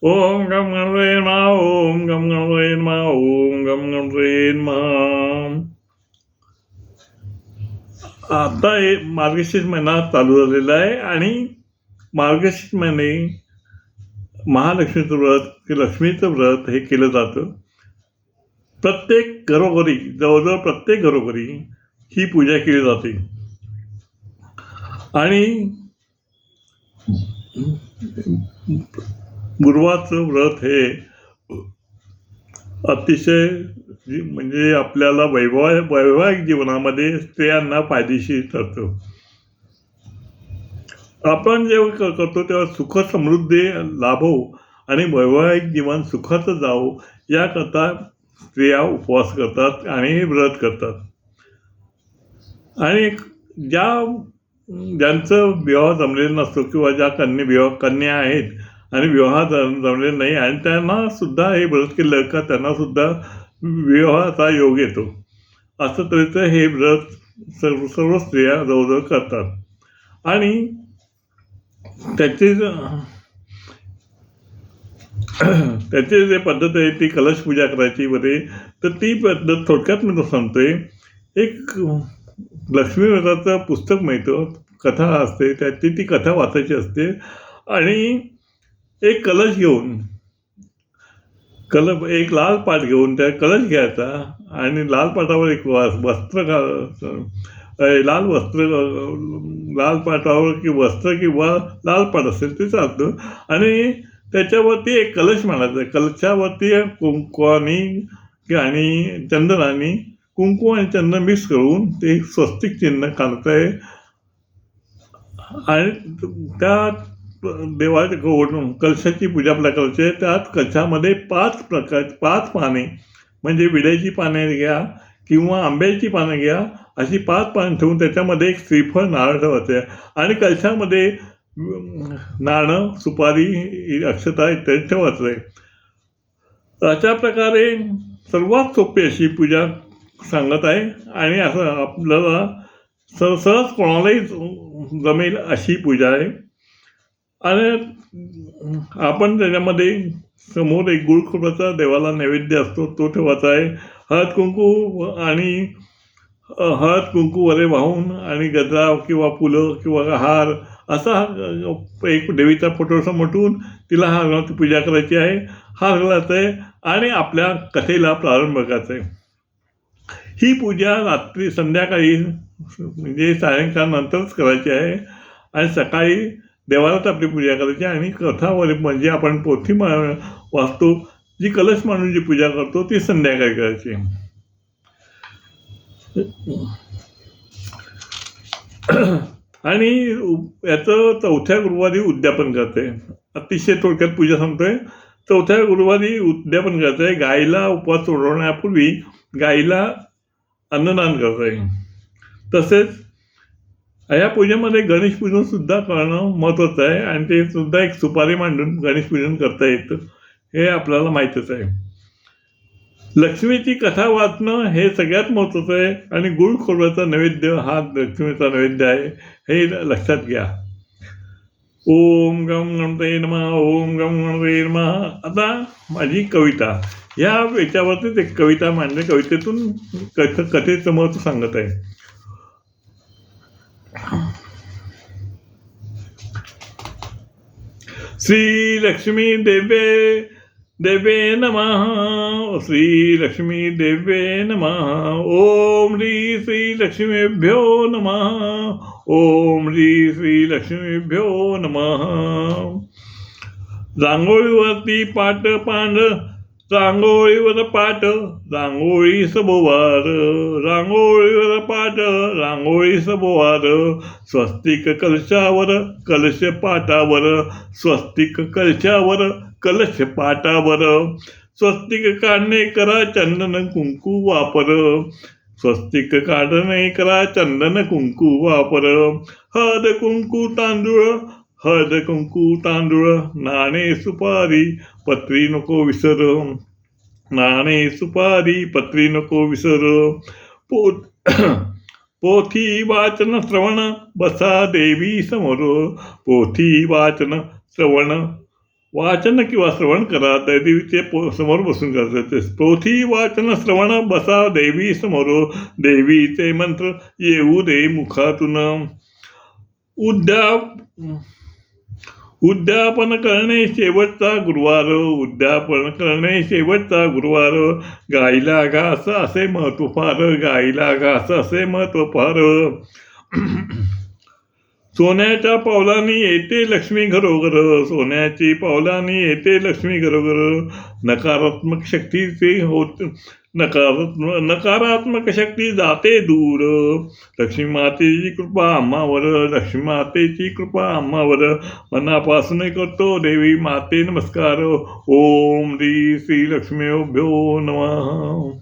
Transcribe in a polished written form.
ओम गम गणपते नमः. ओम गम गणपते नमः. ओम गम गणपते नमः. आता हे मार्गशीर्ष महिना चालू झालेला आहे आणि मार्गशीर्ष महिने महालक्ष्मीचं व्रत की लक्ष्मीचं व्रत हे केलं जातं. प्रत्येक घरोघरी, जवळजवळ प्रत्येक घरोघरी ही पूजा केली जाते. आणि गुरुवारचं व्रत हे अतिशय म्हणजे आपल्याला वैवाहिक जीवनामध्ये स्त्रियांना फायदेशीर ठरतं. आपण जेव्हा करतो तेव्हा सुख समृद्धी लाभो आणि वैवाहिक जीवन सुखाचं जावो याकरता स्त्रिया उपवास करतात आणि हे व्रत करतात. आणि ज्यांचं विवाह जमलेला नसतो किंवा ज्या कन्या आहेत आणि विवाह जमलेला नाही आणि त्यांना सुद्धा हे व्रत केलं का त्यांना सुद्धा विवाहाचा योग येतो. असं तऱ्हेचं हे व्रत सर्व स्त्रिया जवळजवळ करतात. आणि त्याची जे पद्धत आहे ती कलश पूजा करायची वगैरे, तर ती पद्धत थोडक्यात मी सांगतोय. एक लक्ष्मी व्रताचं पुस्तक मिळतं, कथा असते, त्याची ती कथा वाचायची असते. आणि एक कलश घेऊन एक लाल पाट घेऊन त्या कलश घ्यायचा आणि लाल पाटावर एक वस्त्र लाल पाटावर की वस्त्र किंवा लाल पाट असेल ते चालतं. आणि त्याच्यावरती एक कलश मांडायचा. कलशावरती कुंकू आणि चंदनाने कुंकू आणि चंदन मिक्स करून ते स्वस्तिक चिन्ह काढत आहे. आणि त्या देवाच्या कलशाची पूजा आपल्या करायची. त्यात कलशामध्ये 5 पाने म्हणजे विड्याची पाने घ्या किंवा आंब्याची पानं घ्या, अशी 5 पानं ठेवून त्याच्यामध्ये एक श्रीफळ नारळ ठेवायचे आणि कलशामध्ये नाणं, सुपारी, अक्षता इत्यादी ठेवायचं आहे. अशा प्रकारे सर्वात सोपी अशी पूजा सांगत आहे. आणि असं आपल्याला सहज कोणालाही जमेल अशी पूजा आहे. आणि आपण त्याच्यामध्ये समोर एक गुळ खोबऱ्याचा देवाला नैवेद्य असतो, तो ठेवायचा आहे. हळद कुंकू वगैरे वाहून आणि गजरा किंवा फुलं किंवा हार असा एक देवीचा फोटो समोर ठेवून तिला हाराची पूजा करायची आहे. हार घालायचा आहे आणि आपल्या कथेला प्रारंभ करायचा आहे. ही पूजा संध्याकाळी म्हणजे सायंकाळनंतरच करायची आहे. आणि सकाळी देवालाच आपली पूजा करायची. आणि कथावर म्हणजे आपण पोथी वाचतो, जी कलश मांडून जी पूजा करतो ती संध्याकाळी करायची. आणि याचं 4थ्या गुरुवारी उद्यापन करते. अतिशय थोडक्यात पूजा सांगतोय. 4थ्या गुरुवारी उद्यापन करते. गाईला उपवास सोडवण्यापूर्वी गाईला अन्नदान करते. तसेच या पूजेमध्ये गणेश पूजन सुद्धा करणं महत्त्वाचं आहे. आणि ते सुद्धा एक सुपारी मांडून गणेश पूजन करता येतं, हे आपल्याला माहीतच आहे. लक्ष्मीची कथा वाचणं हे सगळ्यात महत्त्वाचं आहे. आणि गुळ खोबऱ्याचा नैवेद्य हा लक्ष्मीचा नैवेद्य आहे, हे लक्षात घ्या. ओम गम गणपते नमः. ओम गम गणपते नमः. आता माझी कविता, याच्यावरतीच एक कविता मांडली. कवितेतून कथेचं महत्त्व सांगत आहे. श्री लक्ष्मी देवे नमः. श्री लक्ष्मी देवे नमः. ओम श्री लक्ष्मीभ्यो नमः. ओम श्री लक्ष्मीभ्यो नमः. रांगोळीवरती पाट रांगोळीवर पाट, रांगोळी सभोवार. रांगोळीवर पाट, रांगोळी सभोवार. स्वस्तिक कलशावर, कलश पाटावर. स्वस्तिक कलशावर, कलश पाटावर. स्वस्तिक काढणे करा, चंदन कुंकू वापर. स्वस्तिक काढणे करा, चंदन कुंकू वापर. हळद कुंकू तांदूळ, नाणे सुपारी पत्री नको विसर. नाणे सुपारी पत्री नको विसर. पोथी वाचन श्रवण, बसा देवी समोर. पोथी वाचन श्रवण, वाचन किंवा श्रवण करा दैवीचे समोर बसून करायचे. पोथी वाचन श्रवण बसा देवी समोर, देवीचे मंत्र येऊ दे मुखातून. उद्यापन करणे शेवटचा गुरुवार, उद्यापन करणे शेवटचा गुरुवार. गाईला घास असे महत्व फार, गाईला घास असे महत्व फार. सोन्याच्या पावलांनी येते लक्ष्मी घरोघर, सोन्याची पावलांनी येते लक्ष्मी घरोघर. नकारात्मक शक्तीचे होत नकारात्मक शक्ती जाते दूर. लक्ष्मी मातेची कृपा आम्हावर, लक्ष्मी मातेची कृपा आम्हावर. मनापासून करतो देवी माते नमस्कार. ओम श्री लक्ष्मीभ्यो नमः.